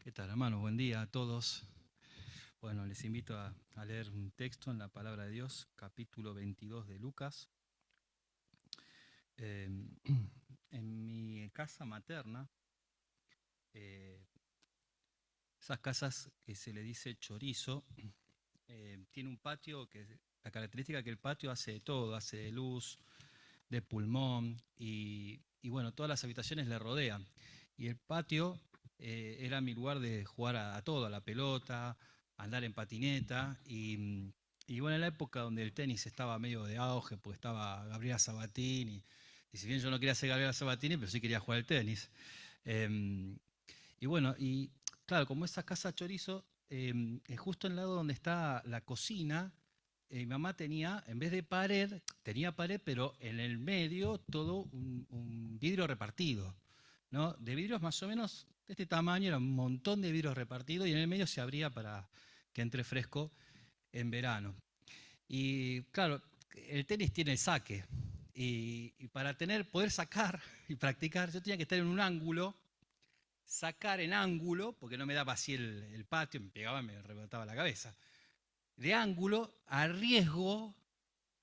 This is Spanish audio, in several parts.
¿Qué tal, hermanos? Buen día a todos. Bueno, les invito a leer un texto en la palabra de Dios, capítulo 22 de Lucas. Eh, en mi casa materna, eh, esas casas que se le dice chorizo, tiene un patio que la característica es que el patio hace de todo, hace de luz, de pulmón y bueno, todas las habitaciones le rodean. Y el patio era mi lugar de jugar a todo, a la pelota, a andar en patineta y bueno, en la época donde el tenis estaba medio de auge, porque estaba Gabriela Sabatini, y si bien yo no quería ser Gabriela Sabatini, pero sí quería jugar al tenis. Eh, y bueno, y claro, como esa casa chorizo, justo en el lado donde está la cocina, mi mamá tenía, en vez de pared, tenía pared, pero en el medio todo un vidrio repartido, ¿no? De vidrios más o menos de este tamaño, era un montón de vidrios repartidos y en el medio se abría para que entre fresco en verano. Y claro, el tenis tiene el saque. Y para poder sacar y practicar, yo tenía que estar en un ángulo, sacar en ángulo, porque no me daba así el patio, me pegaba, me rebotaba la cabeza. De ángulo, a riesgo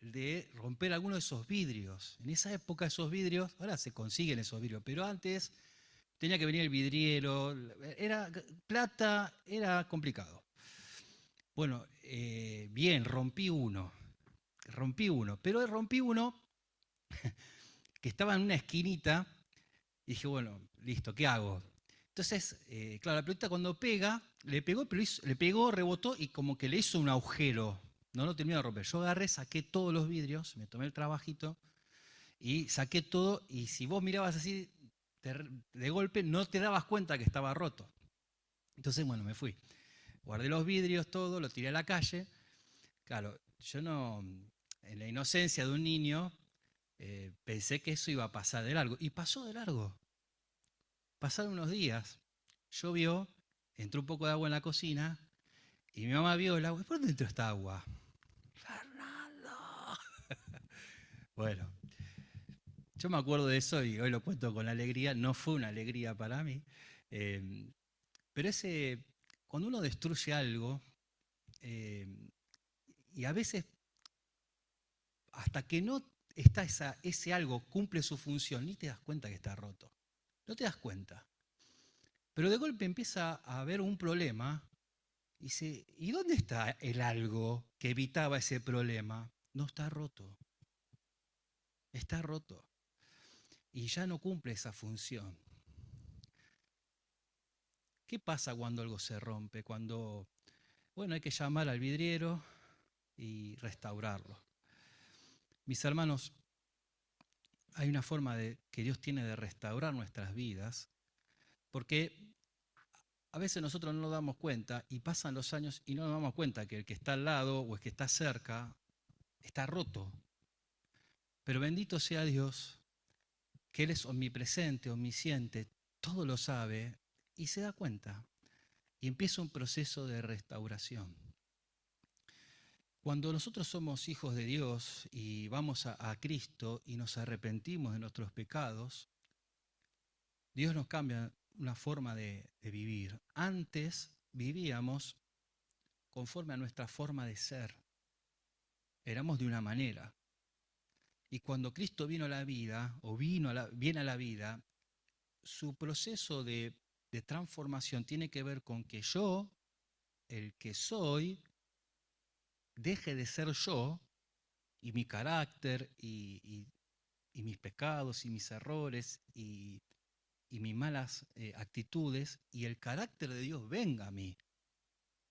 de romper alguno de esos vidrios. En esa época esos vidrios, ahora se consiguen esos vidrios, pero antes tenía que venir el vidriero, era plata, era complicado. Bueno, bien, pero rompí uno que estaba en una esquinita y dije, bueno, listo, ¿qué hago? Entonces, claro, la pelota cuando pega, le pegó, pero le pegó, rebotó y como que le hizo un agujero. No lo terminó de romper. Yo agarré, saqué todos los vidrios, me tomé el trabajito y saqué todo. Y si vos mirabas así de golpe, no te dabas cuenta que estaba roto. Entonces, bueno, me fui. Guardé los vidrios, todo, lo tiré a la calle. Claro, yo no, en la inocencia de un niño, pensé que eso iba a pasar de largo. Y pasó de largo. Pasaron unos días, llovió, entró un poco de agua en la cocina y mi mamá vio el agua. ¿Por dónde entró esta agua? ¡Fernando! Bueno, yo me acuerdo de eso y hoy lo cuento con alegría. No fue una alegría para mí. eh, pero cuando uno destruye algo, eh, y a veces hasta que no está ese algo cumple su función, ni te das cuenta que está roto. No te das cuenta. Pero de golpe empieza a haber un problema. Y dice, ¿y dónde está el algo que evitaba ese problema? No está roto, está roto. Y ya no cumple esa función. ¿Qué pasa cuando algo se rompe? Cuando, bueno, hay que llamar al vidriero y restaurarlo. Mis hermanos, hay una forma que Dios tiene de restaurar nuestras vidas, porque a veces nosotros no nos damos cuenta y pasan los años y no nos damos cuenta que el que está al lado o el que está cerca está roto. Pero bendito sea Dios, que Él es omnipresente, omnisciente, todo lo sabe y se da cuenta. Y empieza un proceso de restauración. Cuando nosotros somos hijos de Dios y vamos a Cristo y nos arrepentimos de nuestros pecados, Dios nos cambia una forma de vivir. Antes vivíamos conforme a nuestra forma de ser. Éramos de una manera. Y cuando Cristo vino a la vida, o viene a la vida, su proceso de transformación tiene que ver con que yo, el que soy, deje de ser yo y mi carácter y mis pecados y mis errores y mis malas actitudes y el carácter de Dios venga a mí.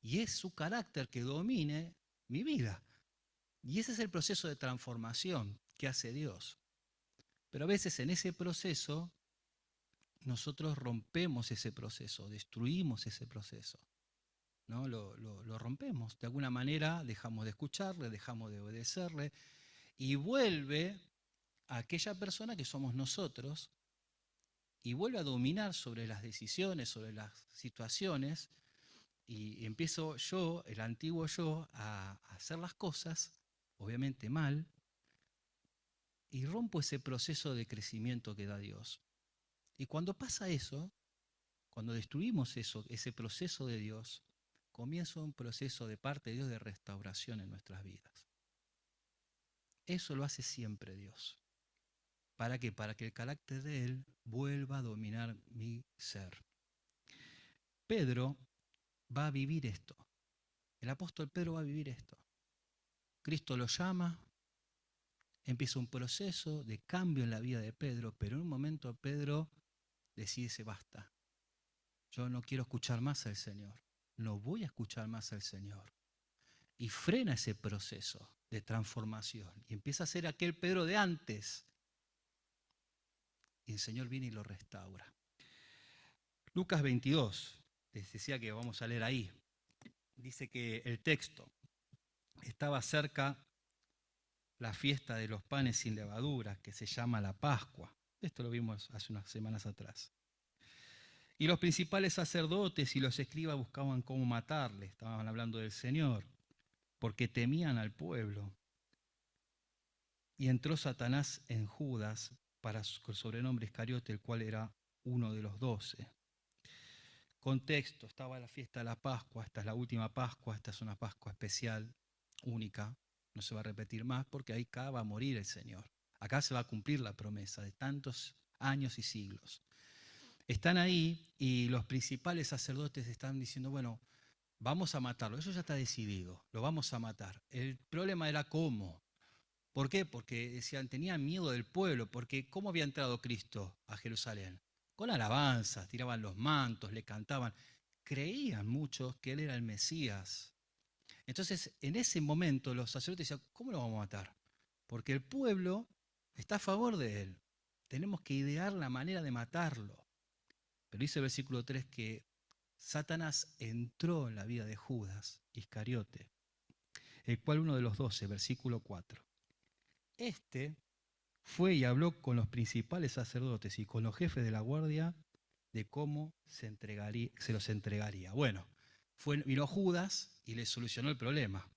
Y es su carácter que domine mi vida. Y ese es el proceso de transformación que hace Dios. Pero a veces en ese proceso nosotros rompemos ese proceso, destruimos ese proceso. ¿No? Lo rompemos. De alguna manera dejamos de escucharle, dejamos de obedecerle y vuelve a aquella persona que somos nosotros y vuelve a dominar sobre las decisiones, sobre las situaciones y empiezo yo, el antiguo yo, a hacer las cosas, obviamente mal, y rompo ese proceso de crecimiento que da Dios. Y cuando pasa eso, Cuando destruimos eso, ese proceso de Dios, comienza un proceso de parte de Dios de restauración en nuestras vidas. Eso lo hace siempre Dios. ¿Para qué? Para que el carácter de Él vuelva a dominar mi ser. Pedro va a vivir esto. El apóstol Pedro va a vivir esto. Cristo lo llama, empieza un proceso de cambio en la vida de Pedro, pero en un momento Pedro decide, basta. Yo no quiero escuchar más al Señor. No voy a escuchar más al Señor. Y frena ese proceso de transformación. Y empieza a ser aquel Pedro de antes. Y el Señor viene y lo restaura. Lucas 22, les decía que vamos a leer ahí. Dice que el texto, estaba cerca la fiesta de los panes sin levadura, que se llama la Pascua. Esto lo vimos hace unas semanas atrás. Y los principales sacerdotes y los escribas buscaban cómo matarle. Estaban hablando del Señor, porque temían al pueblo. Y entró Satanás en Judas, para el sobrenombre Iscariote, el cual era uno de los 12. Contexto, estaba la fiesta de la Pascua, esta es la última Pascua, esta es una Pascua especial, única, no se va a repetir más, porque ahí acá va a morir el Señor. Acá se va a cumplir la promesa de tantos años y siglos. Están ahí y los principales sacerdotes están diciendo, bueno, vamos a matarlo, eso ya está decidido, lo vamos a matar. El problema era cómo. ¿Por qué? Porque decían, tenían miedo del pueblo, porque ¿cómo había entrado Cristo a Jerusalén? Con alabanzas, tiraban los mantos, le cantaban. Creían muchos que Él era el Mesías. Entonces, en ese momento los sacerdotes decían, ¿cómo lo vamos a matar? Porque el pueblo está a favor de Él. Tenemos que idear la manera de matarlo. Pero dice el versículo 3 que Satanás entró en la vida de Judas Iscariote, el cual uno de los 12, versículo 4. Este fue y habló con los principales sacerdotes y con los jefes de la guardia de cómo se los entregaría. Bueno, vino Judas y le solucionó el problema.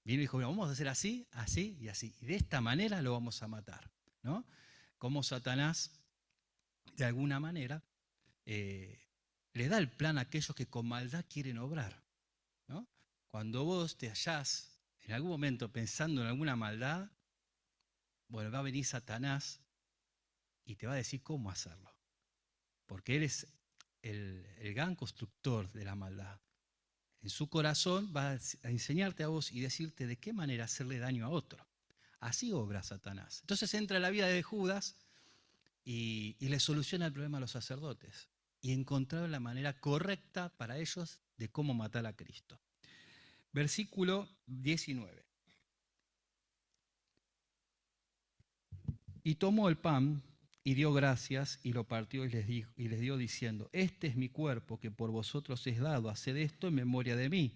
Vino y dijo, bueno, vamos a hacer así, así y así. Y de esta manera lo vamos a matar, ¿no? Como Satanás, de alguna manera, le da el plan a aquellos que con maldad quieren obrar, ¿no? Cuando vos te hallás en algún momento pensando en alguna maldad, bueno, va a venir Satanás y te va a decir cómo hacerlo. Porque Él es el gran constructor de la maldad. En su corazón va a enseñarte a vos y decirte de qué manera hacerle daño a otro. Así obra Satanás. Entonces entra en la vida de Judas y le soluciona el problema a los sacerdotes. Y encontraron la manera correcta para ellos de cómo matar a Cristo. Versículo 19. Y tomó el pan y dio gracias y lo partió y les dio diciendo, este es mi cuerpo que por vosotros es dado, haced esto en memoria de mí.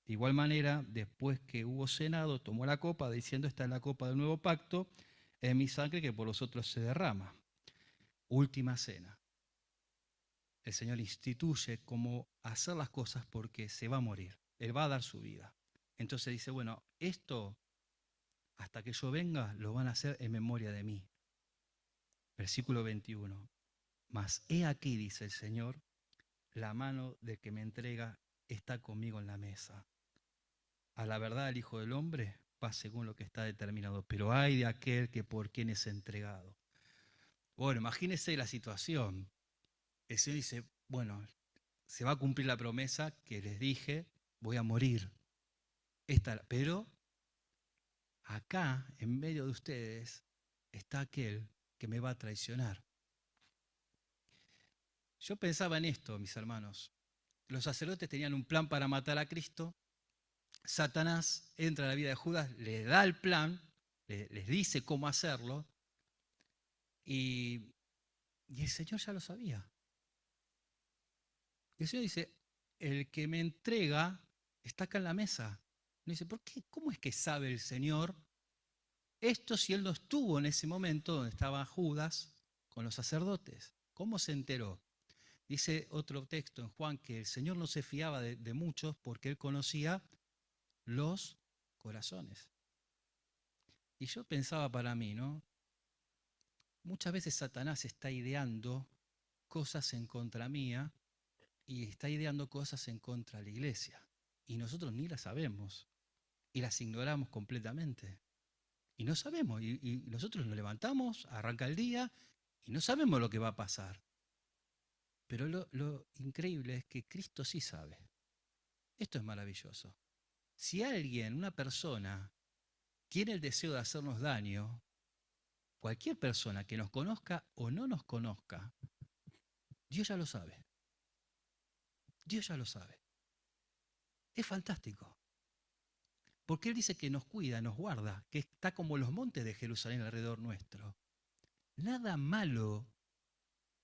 De igual manera, después que hubo cenado, tomó la copa diciendo, esta es la copa del nuevo pacto, en mi sangre que por vosotros se derrama. Última cena. El Señor instituye cómo hacer las cosas porque se va a morir. Él va a dar su vida. Entonces dice, bueno, esto hasta que yo venga lo van a hacer en memoria de mí. Versículo 21. Mas he aquí, dice el Señor, la mano del que me entrega está conmigo en la mesa. A la verdad el Hijo del Hombre va según lo que está determinado, pero ay de aquel que por quien es entregado. Bueno, imagínense la situación. El Señor dice, bueno, se va a cumplir la promesa que les dije, voy a morir. Pero acá, en medio de ustedes, está aquel que me va a traicionar. Yo pensaba en esto, mis hermanos. Los sacerdotes tenían un plan para matar a Cristo. Satanás entra a la vida de Judas, le da el plan, les dice cómo hacerlo, y el Señor ya lo sabía. Y el Señor dice, el que me entrega está acá en la mesa. Y dice, ¿por qué? ¿Cómo es que sabe el Señor esto si él no estuvo en ese momento donde estaba Judas con los sacerdotes? ¿Cómo se enteró? Dice otro texto en Juan que el Señor no se fiaba de muchos porque él conocía los corazones. Y yo pensaba para mí, ¿no? Muchas veces Satanás está ideando cosas en contra mía y está ideando cosas en contra de la iglesia. Y nosotros ni las sabemos y las ignoramos completamente. Y no sabemos, y nosotros nos levantamos, arranca el día y no sabemos lo que va a pasar. Pero lo increíble es que Cristo sí sabe. Esto es maravilloso. Si alguien, una persona, tiene el deseo de hacernos daño, cualquier persona que nos conozca o no nos conozca, Dios ya lo sabe. Dios ya lo sabe. Es fantástico. Porque Él dice que nos cuida, nos guarda, que está como los montes de Jerusalén alrededor nuestro. Nada malo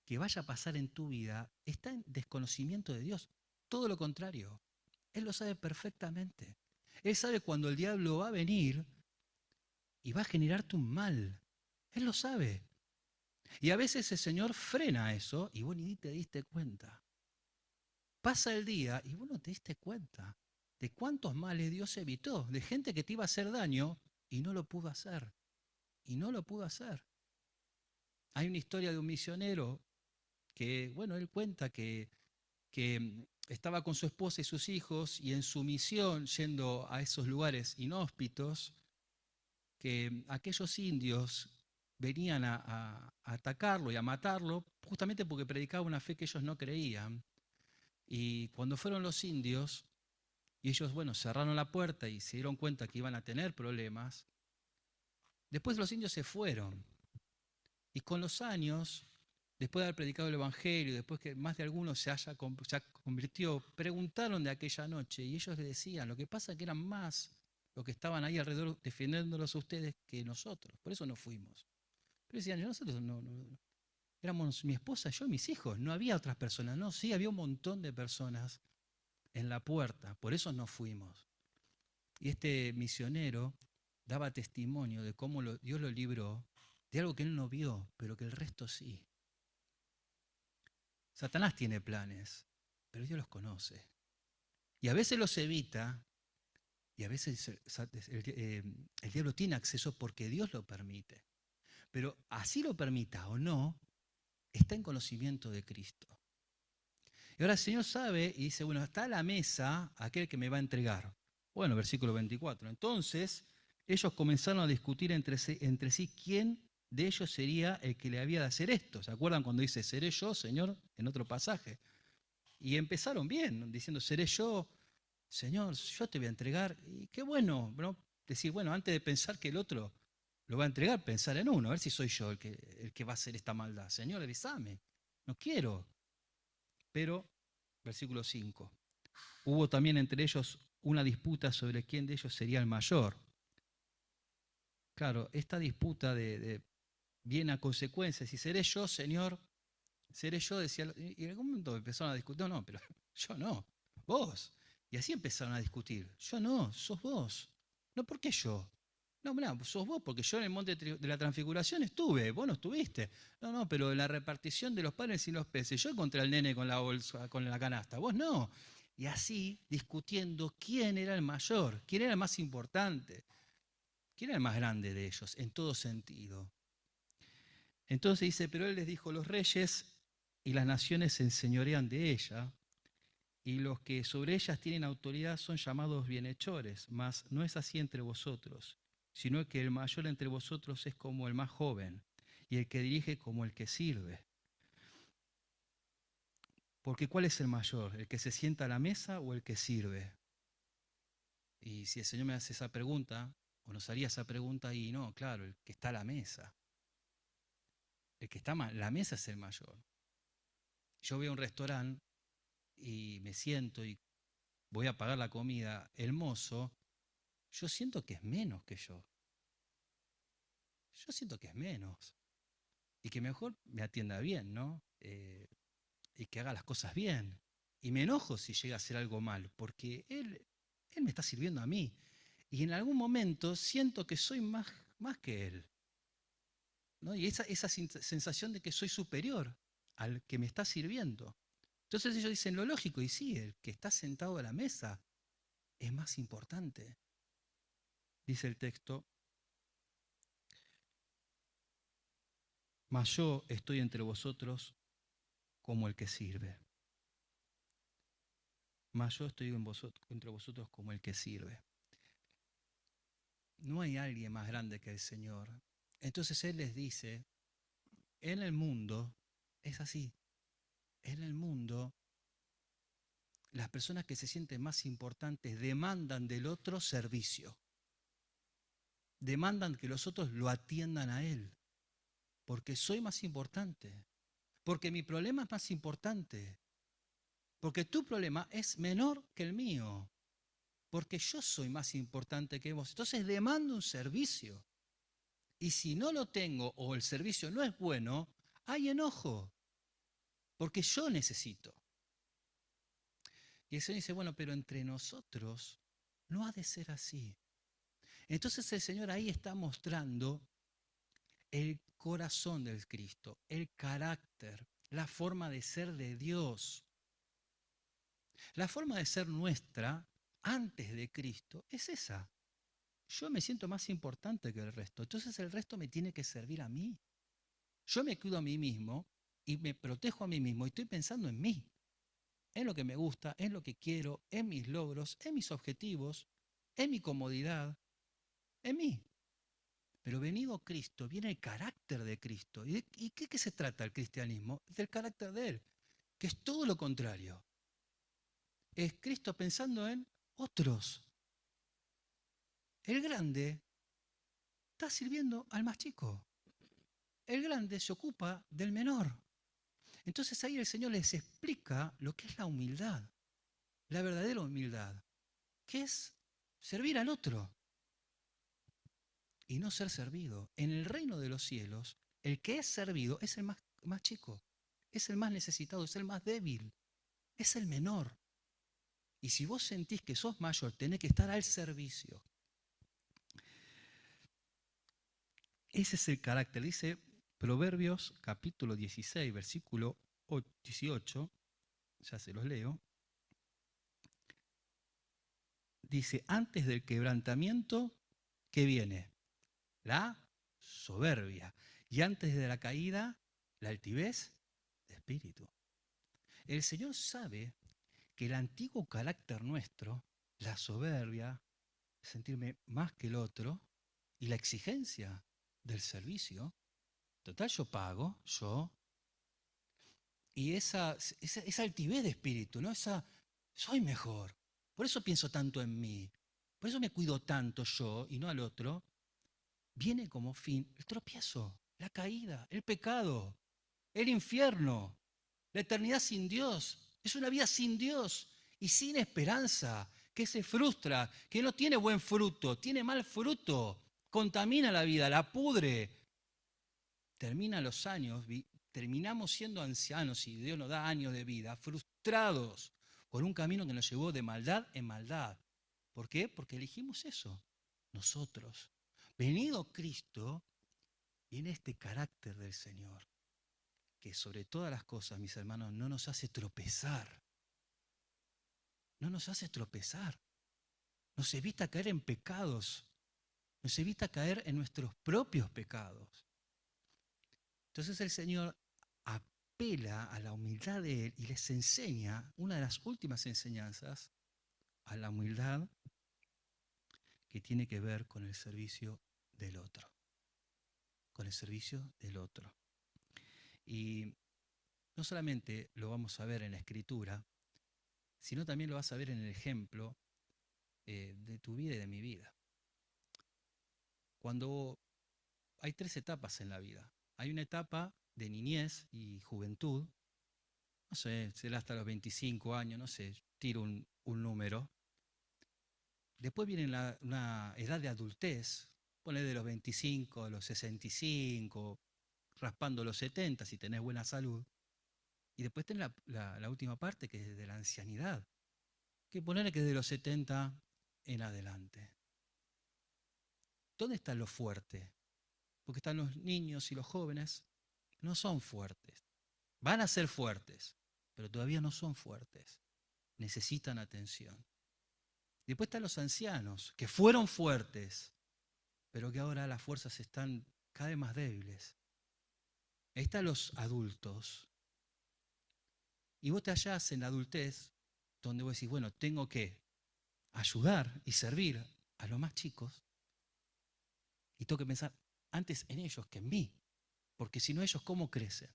que vaya a pasar en tu vida está en desconocimiento de Dios. Todo lo contrario. Él lo sabe perfectamente. Él sabe cuando el diablo va a venir y va a generarte un mal. Él lo sabe. Y a veces el Señor frena eso y vos ni te diste cuenta. Pasa el día y vos no te diste cuenta de cuántos males Dios evitó, de gente que te iba a hacer daño y no lo pudo hacer. Y no lo pudo hacer. Hay una historia de un misionero que, bueno, él cuenta que estaba con su esposa y sus hijos y en su misión yendo a esos lugares inhóspitos, que aquellos indios venían a atacarlo y a matarlo justamente porque predicaba una fe que ellos no creían. Y cuando fueron los indios, y ellos, bueno, cerraron la puerta y se dieron cuenta que iban a tener problemas, después los indios se fueron. Y con los años, después de haber predicado el Evangelio, después que más de algunos se convirtió, preguntaron de aquella noche y ellos le decían, lo que pasa es que eran más los que estaban ahí alrededor defendiéndolos a ustedes que nosotros, por eso no fuimos. Pero decían, nosotros no, éramos mi esposa, yo y mis hijos, no había otras personas, no, sí, había un montón de personas en la puerta, por eso no fuimos. Y este misionero daba testimonio de cómo Dios lo libró de algo que él no vio, pero que el resto sí. Satanás tiene planes, pero Dios los conoce. Y a veces los evita, y a veces el diablo tiene acceso porque Dios lo permite. Pero así lo permita o no, está en conocimiento de Cristo. Y ahora el Señor sabe y dice, bueno, está a la mesa aquel que me va a entregar. Bueno, versículo 24. Entonces ellos comenzaron a discutir entre sí quién de ellos sería el que le había de hacer esto. ¿Se acuerdan cuando dice, seré yo, Señor, en otro pasaje? Y empezaron bien, diciendo, seré yo, Señor, yo te voy a entregar. Y qué bueno, ¿no? Decir, bueno, antes de pensar que el otro lo va a entregar, pensar en uno, a ver si soy yo el que va a hacer esta maldad. Señor, avísame, no quiero. Pero, versículo 5, hubo también entre ellos una disputa sobre quién de ellos sería el mayor. Claro, esta disputa viene a consecuencia. Si seré yo, Señor, seré yo, decía. Y en algún momento empezaron a discutir, no, pero yo no, vos. Y así empezaron a discutir. Yo no, sos vos. No, ¿por qué yo? No, mirá, sos vos, porque yo en el monte de la transfiguración estuve, vos no estuviste. No, no, pero en la repartición de los panes y los peces, yo encontré al nene con la bolsa, con la canasta, vos no. Y así discutiendo quién era el mayor, quién era el más importante, quién era el más grande de ellos, en todo sentido. Entonces dice, pero él les dijo, los reyes y las naciones se enseñorean de ella, y los que sobre ellas tienen autoridad son llamados bienhechores, mas no es así entre vosotros, sino que el mayor entre vosotros es como el más joven, y el que dirige como el que sirve. Porque ¿cuál es el mayor? ¿El que se sienta a la mesa o el que sirve? Y si el Señor me hace esa pregunta, o nos haría esa pregunta, y no, claro, el que está a la mesa. El que está a la mesa es el mayor. Yo voy a un restaurante y me siento y voy a pagar la comida, el mozo, yo siento que es menos que yo. Yo siento que es menos. Y que mejor me atienda bien, ¿no? Y que haga las cosas bien. Y me enojo si llega a hacer algo mal, porque él me está sirviendo a mí. Y en algún momento siento que soy más que él. ¿No? Y esa sensación de que soy superior al que me está sirviendo. Entonces ellos dicen lo lógico, y sí, el que está sentado a la mesa es más importante. Dice el texto, mas yo estoy entre vosotros como el que sirve. mas yo estoy entre vosotros como el que sirve. No hay alguien más grande que el Señor. Entonces Él les dice, en el mundo es así. En el mundo, las personas que se sienten más importantes demandan del otro servicio. Demandan que los otros lo atiendan a Él. Porque soy más importante. Porque mi problema es más importante. Porque tu problema es menor que el mío. Porque yo soy más importante que vos. Entonces demando un servicio. Y si no lo tengo o el servicio no es bueno, hay enojo. Porque yo necesito. Y el Señor dice, bueno, pero entre nosotros no ha de ser así. Entonces el Señor ahí está mostrando el corazón del Cristo, el carácter, la forma de ser de Dios. La forma de ser nuestra antes de Cristo es esa. Yo me siento más importante que el resto, entonces el resto me tiene que servir a mí. Yo me cuido a mí mismo y me protejo a mí mismo y estoy pensando en mí, en lo que me gusta, en lo que quiero, en mis logros, en mis objetivos, en mi comodidad, en mí. Pero venido Cristo, viene el carácter de Cristo. ¿Y qué se trata el cristianismo? Del carácter de Él, que es todo lo contrario. Es Cristo pensando en otros. El grande está sirviendo al más chico. El grande se ocupa del menor. Entonces ahí el Señor les explica lo que es la humildad, la verdadera humildad, que es servir al otro y no ser servido. En el reino de los cielos, el que es servido es el más chico, es el más necesitado, es el más débil, es el menor. Y si vos sentís que sos mayor, tenés que estar al servicio. Ese es el carácter. Dice Proverbios capítulo 16, versículo 18, ya se los leo. Dice, antes del quebrantamiento, ¿qué viene? La soberbia. Y antes de la caída, la altivez de espíritu. El Señor sabe que el antiguo carácter nuestro, la soberbia, sentirme más que el otro, y la exigencia del servicio, total yo pago, yo, y esa altivez de espíritu, ¿no? Soy mejor. Por eso pienso tanto en mí, por eso me cuido tanto yo y no al otro, viene como fin el tropiezo, la caída, el pecado, el infierno, la eternidad sin Dios. Es una vida sin Dios y sin esperanza, que se frustra, que no tiene buen fruto, tiene mal fruto, contamina la vida, la pudre. Termina los años, terminamos siendo ancianos y Dios nos da años de vida, frustrados por un camino que nos llevó de maldad en maldad. ¿Por qué? Porque elegimos eso, nosotros. Venido Cristo, viene este carácter del Señor, que sobre todas las cosas, mis hermanos, no nos hace tropezar. No nos hace tropezar. Nos evita caer en pecados. Nos evita caer en nuestros propios pecados. Entonces el Señor apela a la humildad de Él y les enseña, una de las últimas enseñanzas, a la humildad que tiene que ver con el servicio del otro. Con el servicio del otro. Y no solamente lo vamos a ver en la Escritura, sino también lo vas a ver en el ejemplo de tu vida y de mi vida. Cuando hay tres etapas en la vida. Hay una etapa de niñez y juventud, no sé, será hasta los 25 años, no sé, tiro un número. Después viene una edad de adultez, ponle de los 25 a los 65, raspando los 70 si tenés buena salud. Y después tenés la última parte, que es de la ancianidad, que ponerle que es de los 70 en adelante. ¿Dónde está lo fuerte? Porque están los niños y los jóvenes, no son fuertes. Van a ser fuertes, pero todavía no son fuertes. Necesitan atención. Después están los ancianos, que fueron fuertes, pero que ahora las fuerzas están cada vez más débiles. Ahí están los adultos. Y vos te hallás en la adultez, donde vos decís, bueno, tengo que ayudar y servir a los más chicos y tengo que pensar antes en ellos que en mí, porque si no ellos, ¿cómo crecen?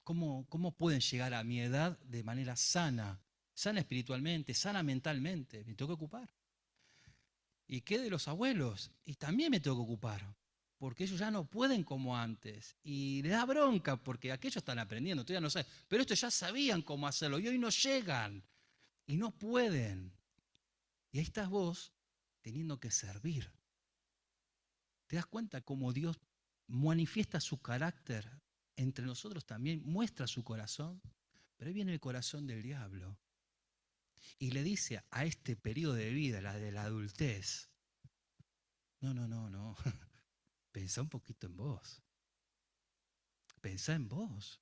¿Cómo pueden llegar a mi edad de manera sana? Sana espiritualmente, sana mentalmente. Me tengo que ocupar. ¿Y qué de los abuelos? Y también me tengo que ocupar, porque ellos ya no pueden como antes. Y les da bronca, porque aquellos están aprendiendo, todavía no saben. Pero estos ya sabían cómo hacerlo y hoy no llegan y no pueden. Y ahí estás vos teniendo que servir. ¿Te das cuenta cómo Dios manifiesta su carácter entre nosotros también? Muestra su corazón. Pero ahí viene el corazón del diablo. Y le dice a este periodo de vida, la de la adultez, no, no, no, no. Pensá un poquito en vos. Pensá en vos.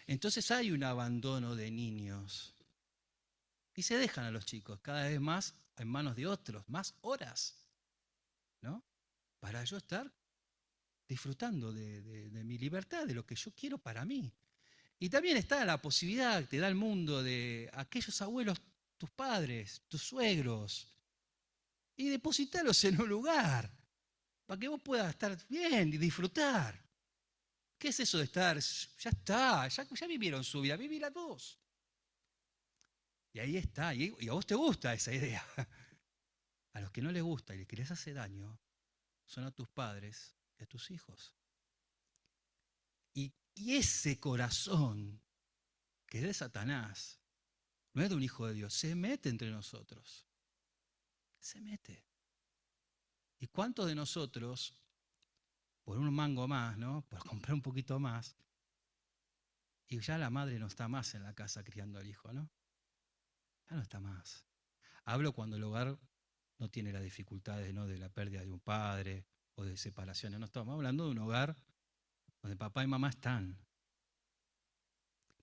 Entonces hay un abandono de niños. Y se dejan a los chicos cada vez más en manos de otros, más horas, ¿no? Para yo estar disfrutando de mi libertad, de lo que yo quiero para mí. Y también está la posibilidad que te da el mundo de aquellos abuelos, tus padres, tus suegros, y depositarlos en un lugar para que vos puedas estar bien y disfrutar. ¿Qué es eso de estar? Ya está, ya vivieron su vida, vivila vos. Y ahí está, y a vos te gusta esa idea. A los que no les gusta y que les hace daño son a tus padres y a tus hijos. Y ese corazón que es de Satanás, no es de un hijo de Dios, se mete entre nosotros. Se mete. ¿Y cuántos de nosotros, por un mango más, ¿no? Por comprar un poquito más, y ya la madre no está más en la casa criando al hijo, ¿no? Ya no está más. Hablo cuando el hogar no tiene las dificultades, ¿no? De la pérdida de un padre o de separaciones. No estamos hablando de un hogar donde papá y mamá están.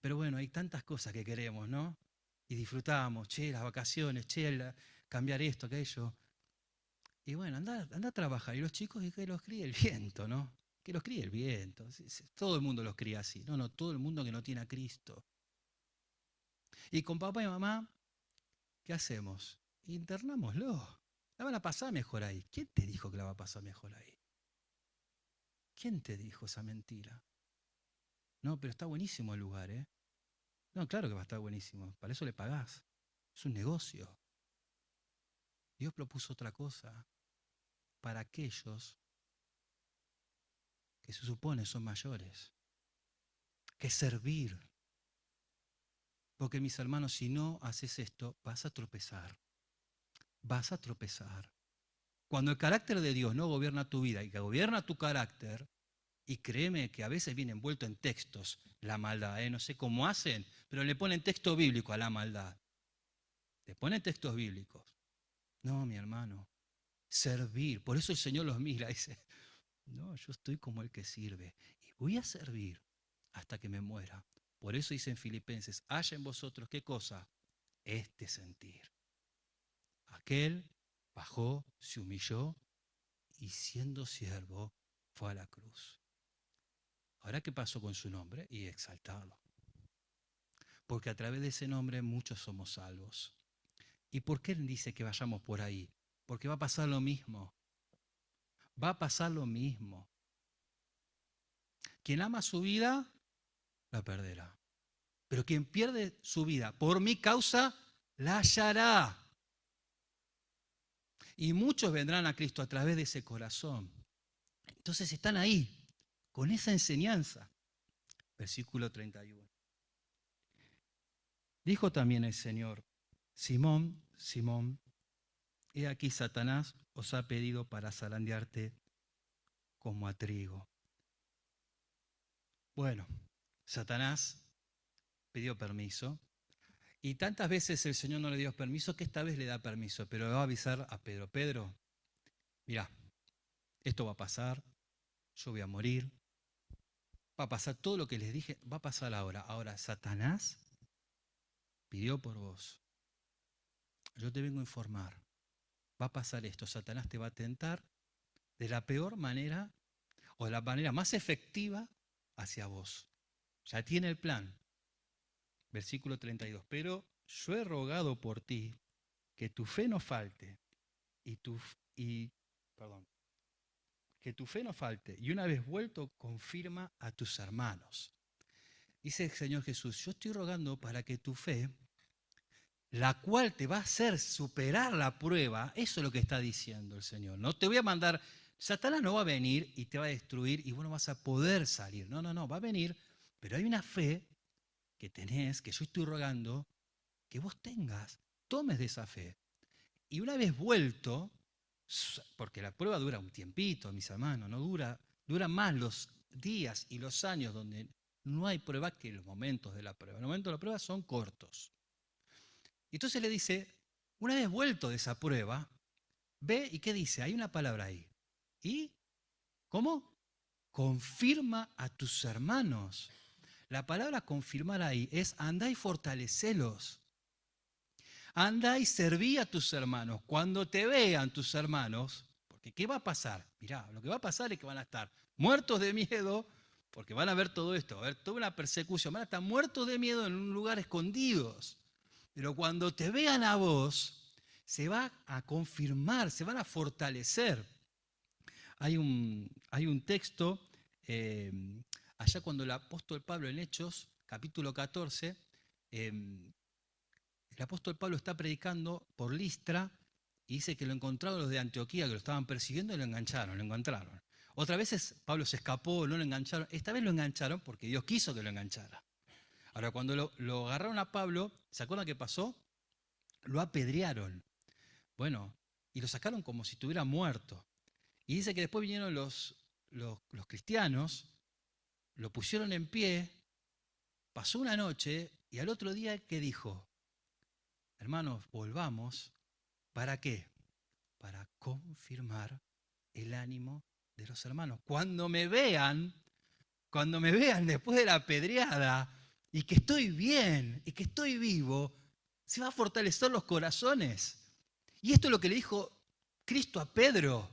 Pero bueno, hay tantas cosas que queremos, ¿no? Y disfrutamos, che, las vacaciones, che, cambiar esto, aquello. Y bueno, anda a trabajar. Y los chicos, y que los críe el viento, ¿no? Que los críe el viento. Todo el mundo los cría así. No, no, todo el mundo que no tiene a Cristo. Y con papá y mamá, ¿qué hacemos? Internámoslo. La van a pasar mejor ahí. ¿Quién te dijo que la va a pasar mejor ahí? ¿Quién te dijo esa mentira? No, pero está buenísimo el lugar, ¿eh? No, claro que va a estar buenísimo. Para eso le pagás. Es un negocio. Dios propuso otra cosa para aquellos que se supone son mayores. Que servir. Porque mis hermanos, si no haces esto, vas a tropezar. Vas a tropezar. Cuando el carácter de Dios no gobierna tu vida y que gobierna tu carácter, y créeme que a veces viene envuelto en textos la maldad, no sé cómo hacen, pero le ponen texto bíblico a la maldad. Le ponen textos bíblicos. No, mi hermano, servir. Por eso el Señor los mira y dice, no, yo estoy como el que sirve y voy a servir hasta que me muera. Por eso dice en Filipenses, haya en vosotros, ¿qué cosa? Este sentir. Aquel bajó, se humilló y siendo siervo fue a la cruz. Ahora, ¿qué pasó con su nombre? Y exaltarlo. Porque a través de ese nombre muchos somos salvos. ¿Y por qué dice que vayamos por ahí? Porque va a pasar lo mismo. Va a pasar lo mismo. Quien ama su vida, la perderá. Pero quien pierde su vida por mi causa, la hallará. Y muchos vendrán a Cristo a través de ese corazón. Entonces están ahí, con esa enseñanza. Versículo 31. Dijo también el Señor, Simón, Simón, he aquí Satanás os ha pedido para zarandearte como a trigo. Bueno, Satanás pidió permiso y tantas veces el Señor no le dio permiso que esta vez le da permiso, pero le va a avisar a Pedro, Pedro, mira, esto va a pasar, yo voy a morir, va a pasar todo lo que les dije, va a pasar ahora. Ahora, Satanás pidió por vos. Yo te vengo a informar. Va a pasar esto, Satanás te va a tentar de la peor manera o de la manera más efectiva hacia vos. Ya tiene el plan. Versículo 32. Pero yo he rogado por ti que tu fe no falte y perdón, que tu fe no falte y una vez vuelto confirma a tus hermanos. Dice el Señor Jesús, yo estoy rogando para que tu fe, la cual te va a hacer superar la prueba, eso es lo que está diciendo el Señor. No te voy a mandar, Satanás no va a venir y te va a destruir y vos no vas a poder salir. No, no, no, va a venir, pero hay una fe que tenés, que yo estoy rogando, que vos tengas, tomes de esa fe. Y una vez vuelto, porque la prueba dura un tiempito, mis hermanos, no dura más los días y los años donde no hay prueba que los momentos de la prueba. Los momentos de la prueba son cortos. Y entonces le dice, una vez vuelto de esa prueba, ve y ¿qué dice? Hay una palabra ahí. ¿Y cómo? Confirma a tus hermanos. La palabra confirmar ahí es andá y fortalecelos. Andá y serví a tus hermanos. Cuando te vean tus hermanos, porque ¿qué va a pasar? Mirá, lo que va a pasar es que van a estar muertos de miedo, porque van a ver todo esto, va a haber toda una persecución, van a estar muertos de miedo en un lugar escondidos. Pero cuando te vean a vos, se va a confirmar, se van a fortalecer. Hay un texto, allá cuando el apóstol Pablo en Hechos, capítulo 14, el apóstol Pablo está predicando por Listra y dice que lo encontraron los de Antioquía, que lo estaban persiguiendo y lo engancharon, lo encontraron. Otras veces Pablo se escapó, no lo engancharon. Esta vez lo engancharon porque Dios quiso que lo enganchara. Ahora, cuando lo agarraron a Pablo, ¿se acuerdan qué pasó? Lo apedrearon. Bueno, y lo sacaron como si estuviera muerto. Y dice que después vinieron los cristianos, lo pusieron en pie, pasó una noche y al otro día, ¿qué dijo? Hermanos, volvamos. ¿Para qué? Para confirmar el ánimo de los hermanos. Cuando me vean después de la apedreada y que estoy bien y que estoy vivo, se va a fortalecer los corazones. Y esto es lo que le dijo Cristo a Pedro.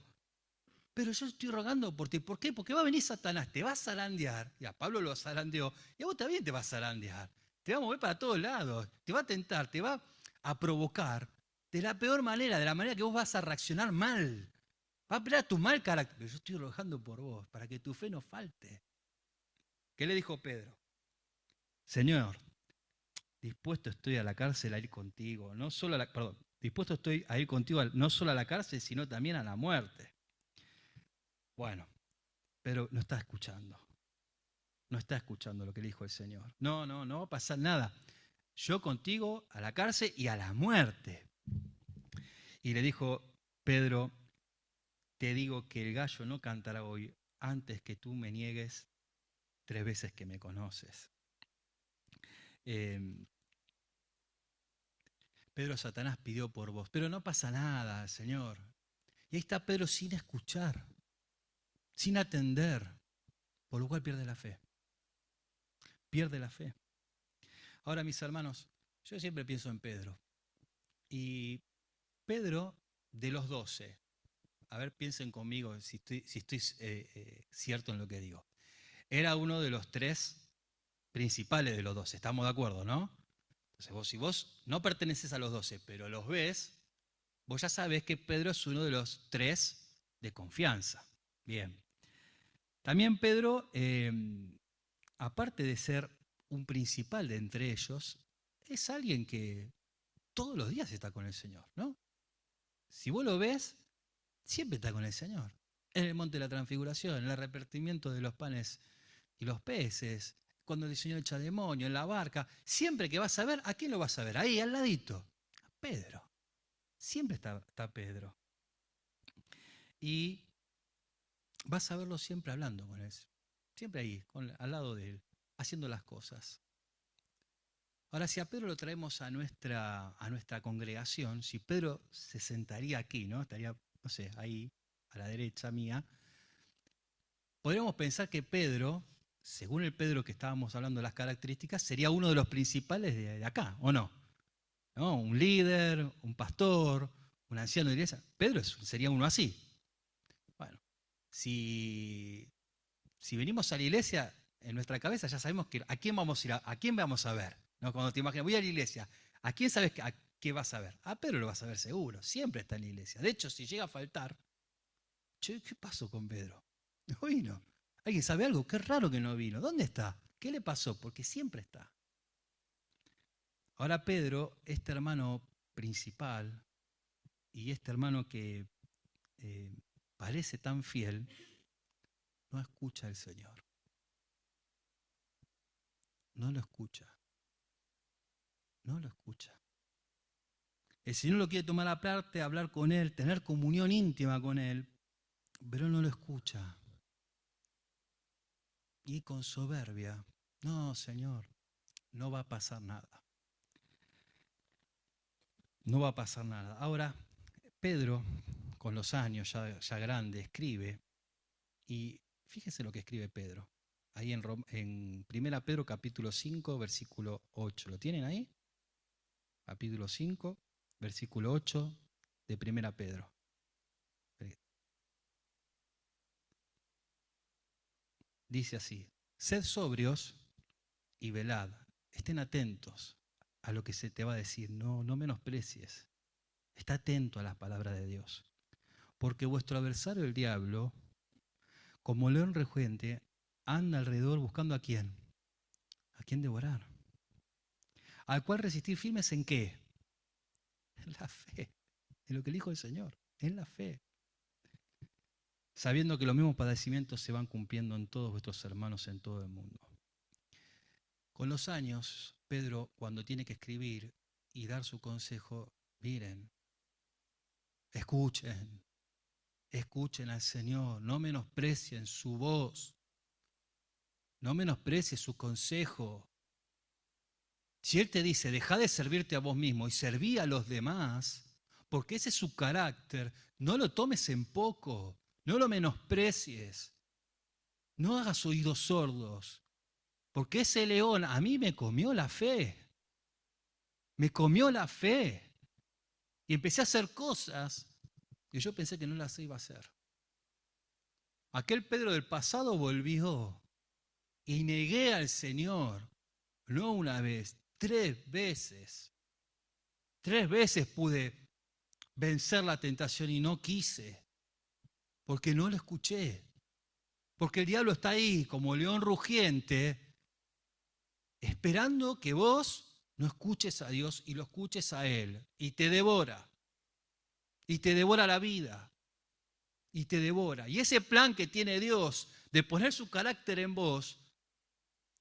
Pero yo estoy rogando por ti. ¿Por qué? Porque va a venir Satanás, te va a zarandear. Y a Pablo lo zarandeó. Y a vos también te va a zarandear. Te va a mover para todos lados. Te va a tentar, te va a provocar de la peor manera, de la manera que vos vas a reaccionar mal. Va a apelar a tu mal carácter. Pero yo estoy rogando por vos, para que tu fe no falte. ¿Qué le dijo Pedro? Señor, dispuesto estoy a la cárcel a ir contigo. No solo a la, perdón, dispuesto estoy a ir contigo no solo a la cárcel, sino también a la muerte. Bueno, Pedro no está escuchando. No está escuchando lo que le dijo el Señor. No va a pasar nada. Yo contigo a la cárcel y a la muerte. Y le dijo Pedro, te digo que el gallo no cantará hoy antes que tú me niegues 3 veces que me conoces. Pedro, Satanás pidió por vos, pero no pasa nada, Señor. Y ahí está Pedro sin escuchar, sin atender, por lo cual pierde la fe. Pierde la fe. Ahora, mis hermanos, yo siempre pienso en Pedro. Y Pedro, de los 12, a ver, piensen conmigo si estoy cierto en lo que digo. Era uno de los 3 principales de los 12, estamos de acuerdo, ¿no? Entonces si vos no perteneces a los 12, pero los ves, vos ya sabés que Pedro es uno de los 3 de confianza. Bien. También Pedro, aparte de ser un principal de entre ellos, es alguien que todos los días está con el Señor, ¿no? Si vos lo ves, siempre está con el Señor. En el monte de la transfiguración, en el repartimiento de los panes y los peces, cuando el Señor echa demonio, en la barca, siempre que vas a ver, ¿a quién lo vas a ver? Ahí, al ladito. A Pedro. Siempre está Pedro. Y vas a verlo siempre hablando con él. Siempre ahí, al lado de él, haciendo las cosas. Ahora, si a Pedro lo traemos a nuestra congregación, si Pedro se sentaría aquí, ¿no? Estaría, no sé, ahí, a la derecha mía, podríamos pensar que Pedro, según el Pedro que estábamos hablando de las características, sería uno de los principales de acá, ¿o no? ¿No? Un líder, un pastor, un anciano de iglesia. Pedro sería uno así. Bueno, si venimos a la iglesia, en nuestra cabeza ya sabemos que a quién vamos a ir, a quién vamos a ver. No, cuando te imaginas, voy a la iglesia, ¿a quién sabes a qué vas a ver? A Pedro lo vas a ver seguro, siempre está en la iglesia. De hecho, si llega a faltar, che, ¿qué pasó con Pedro? No vino. ¿Alguien sabe algo? Qué raro que no vino. ¿Dónde está? ¿Qué le pasó? Porque siempre está. Ahora Pedro, este hermano principal y este hermano que eh, parece tan fiel, no escucha al Señor. No lo escucha. No lo escucha. El Señor lo quiere tomar aparte, hablar con Él, tener comunión íntima con Él, pero Él no lo escucha. Y con soberbia, no, Señor, no va a pasar nada. No va a pasar nada. Ahora, Pedro, con los años ya grande, escribe, y fíjese lo que escribe Pedro. Ahí en 1 Pedro capítulo 5, versículo 8. ¿Lo tienen ahí? Capítulo 5, versículo 8 de 1 Pedro. Dice así: sed sobrios y velad, estén atentos a lo que se te va a decir, no menosprecies, está atento a las palabras de Dios, porque vuestro adversario el diablo, como león rugiente, anda alrededor buscando a quién devorar, al cual resistir firmes en qué, en la fe, en lo que dijo el Señor, en la fe, sabiendo que los mismos padecimientos se van cumpliendo en todos vuestros hermanos en todo el mundo. Con los años, Pedro, cuando tiene que escribir y dar su consejo, miren, escuchen, escuchen al Señor, no menosprecien su voz, no menosprecien su consejo. Si Él te dice, deja de servirte a vos mismo y serví a los demás, porque ese es su carácter, no lo tomes en poco, no lo menosprecies, no hagas oídos sordos, porque ese león a mí me comió la fe, me comió la fe. Y empecé a hacer cosas que yo pensé que no las iba a hacer. Aquel Pedro del pasado volvió y negué al Señor, no una vez, 3 veces. 3 veces pude vencer la tentación y no quise, porque no lo escuché. Porque el diablo está ahí como león rugiente, esperando que vos no escuches a Dios y lo escuches a Él. Y te devora. Y te devora la vida. Y te devora. Y ese plan que tiene Dios de poner su carácter en vos,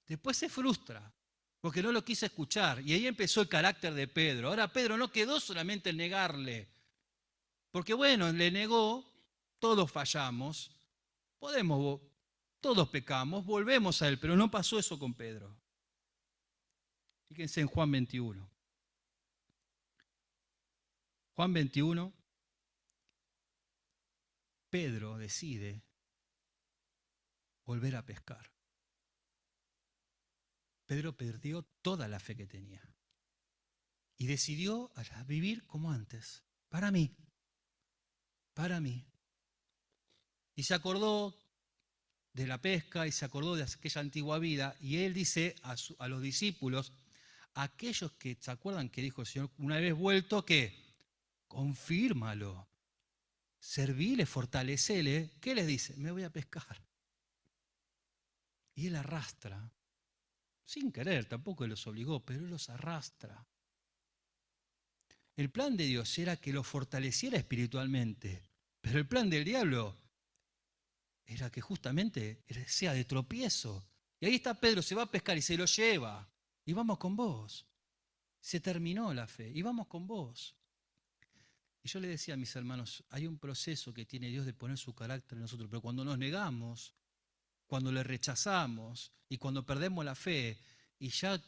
después se frustra, porque no lo quise escuchar. Y ahí empezó el carácter de Pedro. Ahora Pedro no quedó solamente en negarle, porque bueno, le negó, todos fallamos, todos pecamos, volvemos a él, pero no pasó eso con Pedro. Fíjense en Juan 21. Juan 21, Pedro decide volver a pescar. Pedro perdió toda la fe que tenía y decidió vivir como antes, para mí, para mí. Y se acordó de la pesca y se acordó de aquella antigua vida y él dice a los discípulos, aquellos que se acuerdan que dijo el Señor, una vez vuelto, que confírmalo, servile, fortalecele. ¿Qué les dice? Me voy a pescar. Y él arrastra, sin querer, tampoco los obligó, pero él los arrastra. El plan de Dios era que los fortaleciera espiritualmente, pero el plan del diablo era que justamente sea de tropiezo. Y ahí está Pedro, se va a pescar y se lo lleva. Y vamos con vos. Se terminó la fe y vamos con vos. Y yo le decía a mis hermanos, hay un proceso que tiene Dios de poner su carácter en nosotros, pero cuando nos negamos, cuando le rechazamos y cuando perdemos la fe, y ya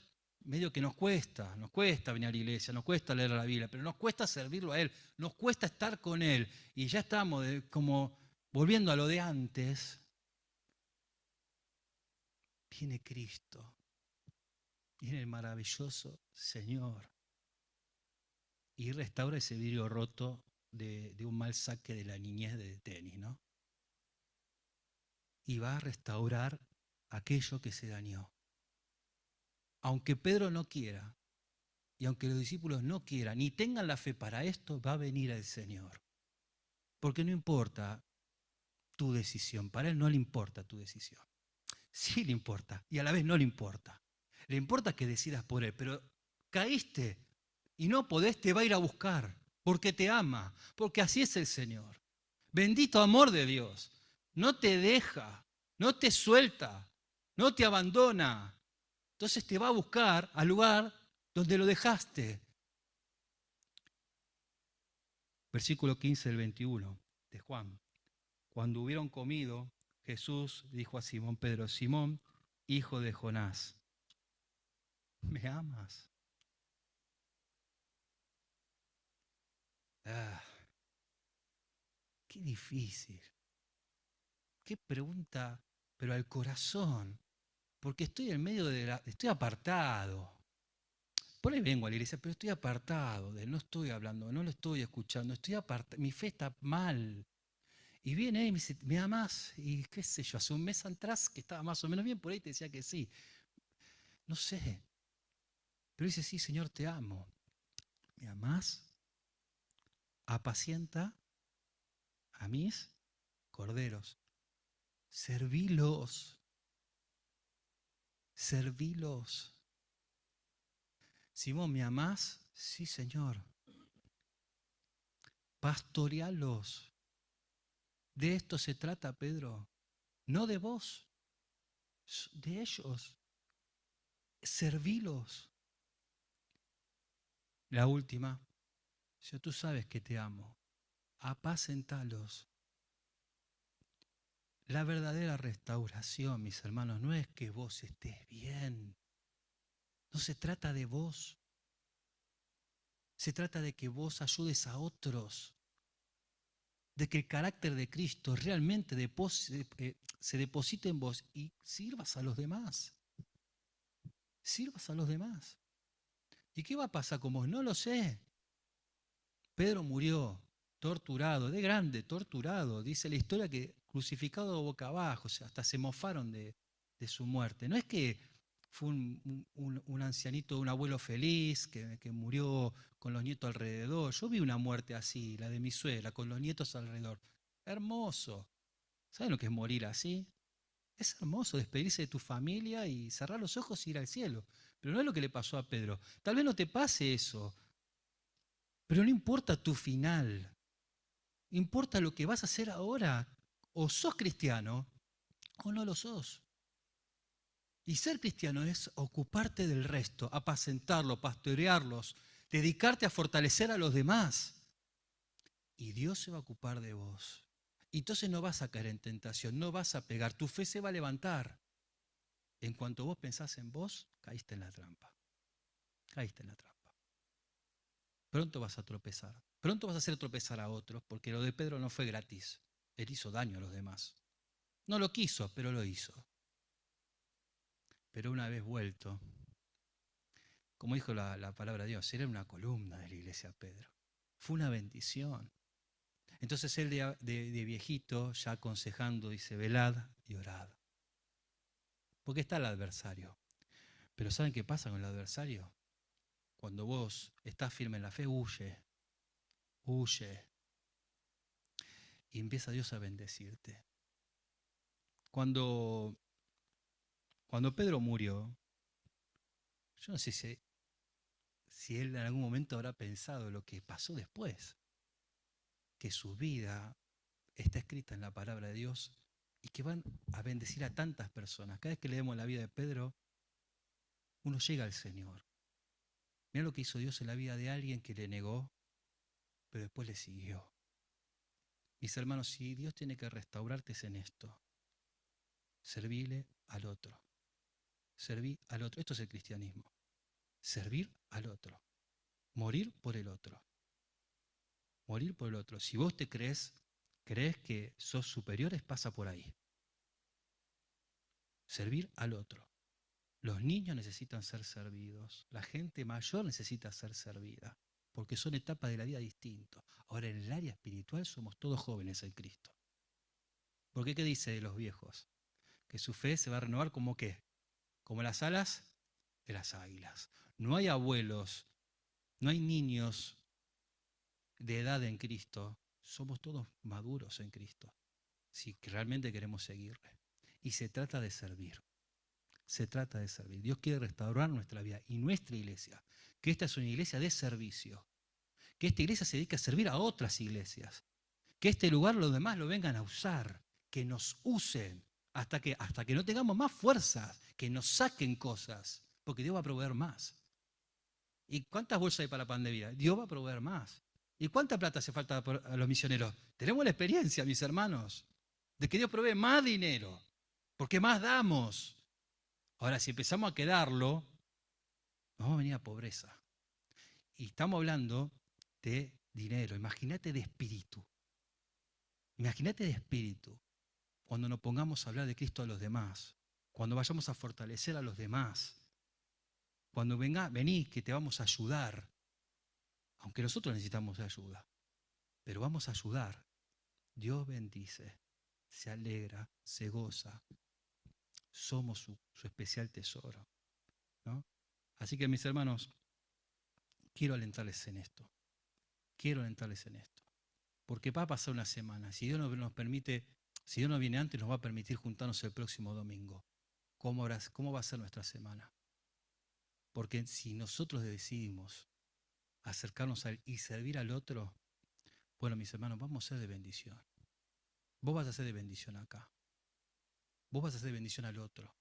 medio que nos cuesta venir a la iglesia, nos cuesta leer la Biblia, pero nos cuesta servirlo a Él, nos cuesta estar con Él, y ya estamos como volviendo a lo de antes, viene Cristo, viene el maravilloso Señor, y restaura ese vidrio roto de un mal saque de la niñez de tenis, ¿no? Y va a restaurar aquello que se dañó. Aunque Pedro no quiera, y aunque los discípulos no quieran, ni tengan la fe para esto, va a venir el Señor. Porque no importa tu decisión, para Él no le importa tu decisión. Sí le importa, y a la vez no le importa. Le importa que decidas por Él, pero caíste y no podés, te va a ir a buscar, porque te ama, porque así es el Señor. Bendito amor de Dios. No te deja, no te suelta, no te abandona. Entonces te va a buscar al lugar donde lo dejaste. Versículo 15 del 21 de Juan. Cuando hubieron comido, Jesús dijo a Simón Pedro: Simón, hijo de Jonás, ¿me amas? Ah, qué difícil. Qué pregunta, pero al corazón. Porque estoy en medio estoy apartado. Por ahí vengo a la iglesia, pero estoy apartado de él, no estoy hablando, no lo estoy escuchando, estoy apartado, mi fe está mal. Y viene él y me dice: ¿me amas? Y qué sé yo, hace un mes atrás que estaba más o menos bien, por ahí te decía que sí. No sé. Pero dice: sí, Señor, te amo. ¿Me amás? Apacienta a mis corderos. Servilos. Servilos. Simón, ¿me amás? Sí, Señor. Pastorealos. De esto se trata, Pedro. No de vos, de ellos. Servilos. La última. Si tú sabes que te amo, apacentalos. La verdadera restauración, mis hermanos, no es que vos estés bien. No se trata de vos. Se trata de que vos ayudes a otros. De que el carácter de Cristo realmente se deposite en vos y sirvas a los demás. Sirvas a los demás. ¿Y qué va a pasar con vos? No lo sé. Pedro murió torturado, de grande, torturado. Dice la historia que crucificado boca abajo, o sea, hasta se mofaron de su muerte. No es que fue un ancianito, un abuelo feliz, que murió con los nietos alrededor. Yo vi una muerte así, la de mi suegra, con los nietos alrededor. Hermoso. ¿Saben lo que es morir así? Es hermoso despedirse de tu familia y cerrar los ojos y ir al cielo. Pero no es lo que le pasó a Pedro. Tal vez no te pase eso, pero no importa tu final. Importa lo que vas a hacer ahora. O sos cristiano o no lo sos. Y ser cristiano es ocuparte del resto, apacentarlo, pastorearlos, dedicarte a fortalecer a los demás. Y Dios se va a ocupar de vos. Y entonces no vas a caer en tentación, no vas a pegar, tu fe se va a levantar. En cuanto vos pensás en vos, caíste en la trampa. Caíste en la trampa. Pronto vas a tropezar. Pronto vas a hacer tropezar a otros, porque lo de Pedro no fue gratis. Él hizo daño a los demás. No lo quiso, pero lo hizo. Pero una vez vuelto, como dijo la palabra de Dios, era una columna de la iglesia Pedro. Fue una bendición. Entonces él de viejito, ya aconsejando, dice: velad y orad. Porque está el adversario. Pero ¿saben qué pasa con el adversario? Cuando vos estás firme en la fe, huye, huye. Y empieza Dios a bendecirte. Cuando, cuando Pedro murió, yo no sé si él en algún momento habrá pensado lo que pasó después. Que su vida está escrita en la palabra de Dios y que van a bendecir a tantas personas. Cada vez que leemos la vida de Pedro, uno llega al Señor. Mira lo que hizo Dios en la vida de alguien que le negó, pero después le siguió. Mis hermanos, si Dios tiene que restaurarte es en esto. Servirle al otro. Servir al otro. Esto es el cristianismo. Servir al otro. Morir por el otro. Morir por el otro. Si vos crees que sos superiores, pasa por ahí. Servir al otro. Los niños necesitan ser servidos. La gente mayor necesita ser servida. Porque son etapas de la vida distintas. Ahora, en el área espiritual somos todos jóvenes en Cristo. Porque ¿qué dice de los viejos? Que su fe se va a renovar como ¿qué? Como las alas de las águilas. No hay abuelos, no hay niños de edad en Cristo. Somos todos maduros en Cristo, si realmente queremos seguirle. Y se trata de servir. Se trata de servir. Dios quiere restaurar nuestra vida y nuestra iglesia, que esta es una iglesia de servicio, que esta iglesia se dedica a servir a otras iglesias, que este lugar los demás lo vengan a usar, que nos usen hasta que no tengamos más fuerzas, que nos saquen cosas, porque Dios va a proveer más. ¿Y cuántas bolsas hay para la pandemia? Dios va a proveer más. ¿Y cuánta plata hace falta a los misioneros? Tenemos la experiencia, mis hermanos, de que Dios provee más dinero, porque más damos. Ahora, si empezamos a quedarlo, nos vamos a venir a pobreza. Y estamos hablando de dinero, imagínate de espíritu. Imagínate de espíritu. Cuando nos pongamos a hablar de Cristo a los demás, cuando vayamos a fortalecer a los demás, cuando vení que te vamos a ayudar, aunque nosotros necesitamos ayuda, pero vamos a ayudar. Dios bendice, se alegra, se goza, somos su especial tesoro, ¿no? Así que mis hermanos, quiero alentarles en esto, porque va a pasar una semana, si Dios nos permite, si Dios no viene antes, nos va a permitir juntarnos el próximo domingo. ¿Cómo va a ser nuestra semana? Porque si nosotros decidimos acercarnos a Él y servir al otro, bueno, mis hermanos, vamos a ser de bendición. Vos vas a ser de bendición acá. Vos vas a ser de bendición al otro.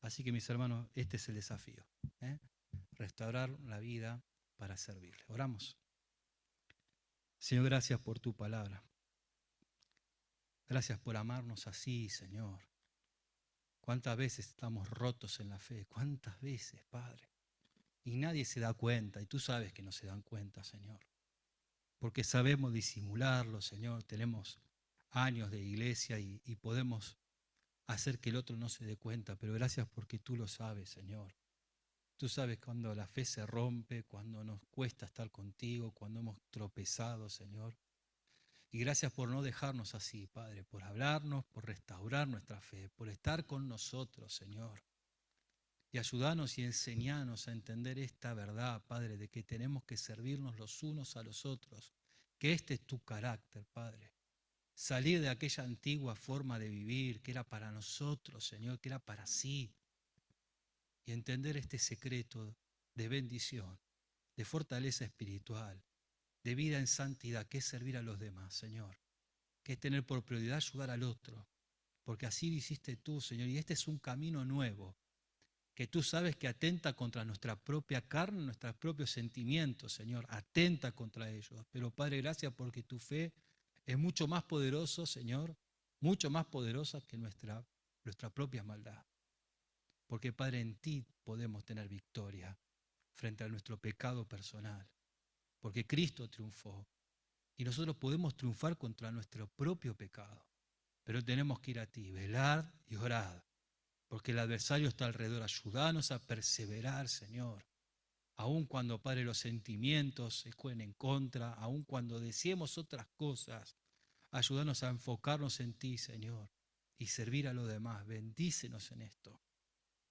Así que, mis hermanos, este es el desafío. Restaurar la vida para servirle. Oramos. Señor, gracias por tu palabra. Gracias por amarnos así, Señor. ¿Cuántas veces estamos rotos en la fe? ¿Cuántas veces, Padre? Y nadie se da cuenta, y tú sabes que no se dan cuenta, Señor. Porque sabemos disimularlo, Señor. Tenemos años de iglesia y podemos hacer que el otro no se dé cuenta, pero gracias porque tú lo sabes, Señor. Tú sabes cuando la fe se rompe, cuando nos cuesta estar contigo, cuando hemos tropezado, Señor. Y gracias por no dejarnos así, Padre, por hablarnos, por restaurar nuestra fe, por estar con nosotros, Señor. Y ayudarnos y enseñarnos a entender esta verdad, Padre, de que tenemos que servirnos los unos a los otros, que este es tu carácter, Padre. Salir de aquella antigua forma de vivir que era para nosotros, Señor, que era para sí, y entender este secreto de bendición, de fortaleza espiritual, de vida en santidad, que es servir a los demás, Señor, que es tener por prioridad ayudar al otro, porque así lo hiciste tú, Señor, y este es un camino nuevo, que tú sabes que atenta contra nuestra propia carne, nuestros propios sentimientos, Señor, atenta contra ellos. Pero Padre, gracias porque tu fe es mucho más poderoso, Señor, mucho más poderosa que nuestra propia maldad. Porque Padre, en ti podemos tener victoria frente a nuestro pecado personal, porque Cristo triunfó y nosotros podemos triunfar contra nuestro propio pecado. Pero tenemos que ir a ti, velar y orar, porque el adversario está alrededor. Ayúdanos a perseverar, Señor. Aun cuando, Padre, los sentimientos se jueguen en contra, aun cuando deseemos otras cosas, ayúdanos a enfocarnos en ti, Señor, y servir a los demás. Bendícenos en esto.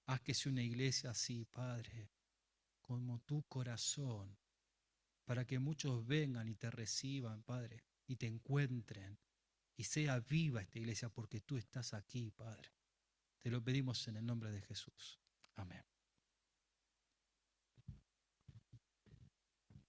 Haz que sea una iglesia así, Padre, como tu corazón, para que muchos vengan y te reciban, Padre, y te encuentren, y sea viva esta iglesia porque tú estás aquí, Padre. Te lo pedimos en el nombre de Jesús. Amén.